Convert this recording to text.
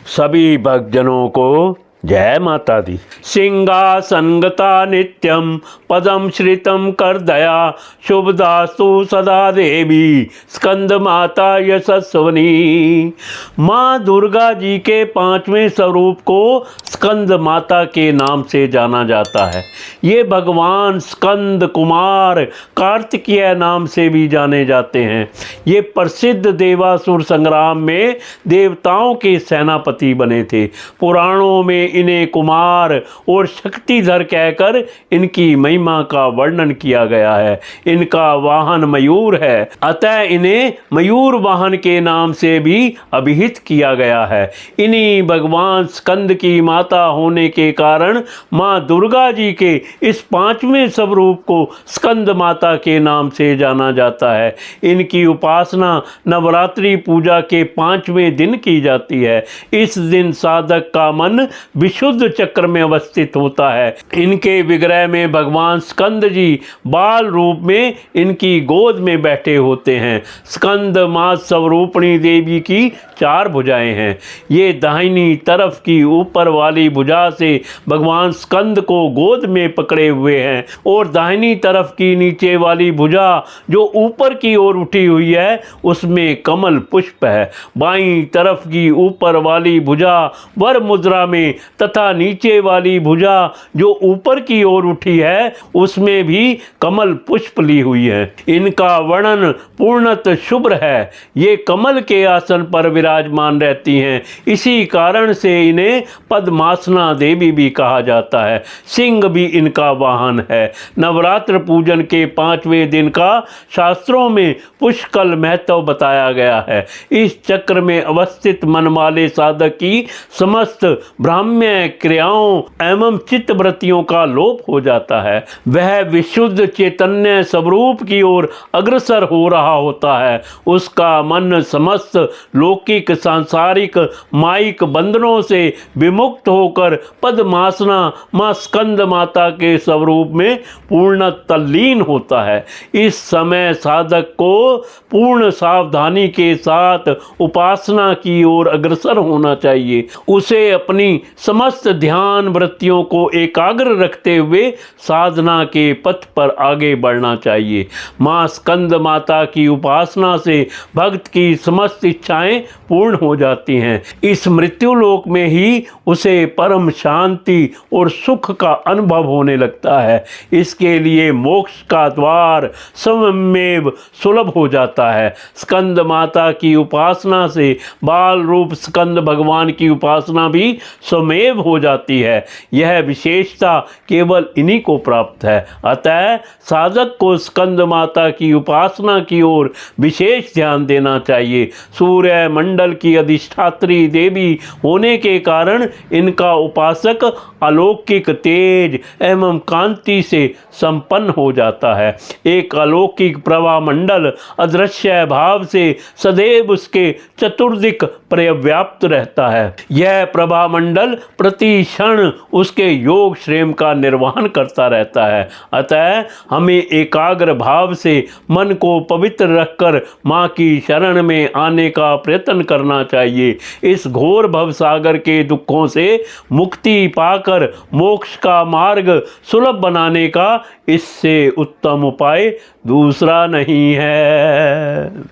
सभी भक्तजनों को जय माता दी। सिंहासनगता नित्यम पदम श्रितम कर दया शुभदास्तु सदा देवी स्कंद माता यशस्वनी। माँ दुर्गा जी के पांचवें स्वरूप को स्कंद माता के नाम से जाना जाता है। ये भगवान स्कंद कुमार कार्तिकेय नाम से भी जाने जाते हैं। ये प्रसिद्ध देवासुर संग्राम में देवताओं के सेनापति बने थे। पुराणों में इन्हें कुमार और शक्तिधर कहकर इनकी महिमा का वर्णन किया गया है। इनका वाहन मयूर है, अतः इन्हें मयूर वाहन के नाम से भी अभिहित किया गया है। इन्हीं भगवान स्कंद की माता होने के कारण माँ दुर्गा जी के इस पांचवें स्वरूप को स्कंद माता के नाम से जाना जाता है। इनकी उपासना नवरात्रि पूजा के पांचवें दिन की जाती है। इस दिन साधक का मन विशुद्ध चक्र में अवस्थित होता है। इनके विग्रह में भगवान स्कंद जी बाल रूप में इनकी गोद में बैठे होते हैं। स्कंद मां स्वरूपणी देवी की 4 भुजाएं हैं। ये दाहिनी तरफ की ऊपर वाली भुजा से भगवान स्कंद को गोद में पकड़े हुए हैं और दाहिनी तरफ की नीचे वाली भुजा जो ऊपर की ओर उठी हुई है उसमें कमल पुष्प है। बाईं तरफ की ऊपर वाली भुजा वर मुद्रा में तथा नीचे वाली भुजा जो ऊपर की ओर उठी है उसमें भी कमल पुष्प ली हुई है। इनका वर्णन पूर्णतः शुभ्र है। ये कमल के आसन पर विराजमान रहती हैं। इसी कारण से इन्हें पद्मासना देवी भी कहा जाता है। सिंह भी इनका वाहन है। नवरात्र पूजन के 5वें दिन का शास्त्रों में पुष्कल महत्व बताया गया है। इस चक्र में अवस्थित मन वाले साधक की समस्त ब्राह्म्य क्रियाओं एवं चित्तवृत्तियों का लोप हो जाता है। वह विशुद्ध चैतन्य स्वरूप की ओर अग्रसर हो रहा होता है। उसका मन समस्त लौकिक सांसारिक माइक बंधनों से विमुक्त होकर पद्मासना मां स्कंद माता के स्वरूप में पूर्ण तल्लीन होता है। इस समय साधक को पूर्ण सावधानी के साथ उपासना की ओर अग्रसर होना चाहिए। उसे अपनी समस्त ध्यान वृत्तियों को एकाग्र रखते हुए साधना के पथ पर आगे बढ़ना चाहिए। मां स्कंद माता की उपासना से भक्त की समस्त इच्छाएं पूर्ण हो जाती हैं। इस मृत्युलोक में ही उसे परम शांति और सुख का अनुभव होने लगता है। इसके लिए मोक्ष का द्वार स्वयमेव सुलभ हो जाता है। स्कंद माता की उपासना से बाल रूप स्कंद भगवान की उपासना भी स्वमेव हो जाती है। यह विशेषता केवल इन्हीं को प्राप्त है। अतः साधक को स्कंद माता की उपासना की ओर विशेष ध्यान देना चाहिए। सूर्य मंडल की अधिष्ठात्री देवी होने के कारण इनका उपासक अलौकिक तेज एवं कांति से संपन्न हो जाता है। एक अलौकिक प्रभा मंडल अदृश्य भाव से सदैव उसके चतुर्दिक पर्याव्याप्त रहता है। यह प्रभा मंडल प्रति क्षण उसके योग श्रेम का निर्वहन करता रहता है। अतः हमें एकाग्र भाव से मन को पवित्र रखकर माँ की शरण में आने का प्रयत्न करना चाहिए। इस घोर भवसागर के दुखों से मुक्ति पाकर मोक्ष का मार्ग सुलभ बनाने का इससे उत्तम उपाय दूसरा नहीं है।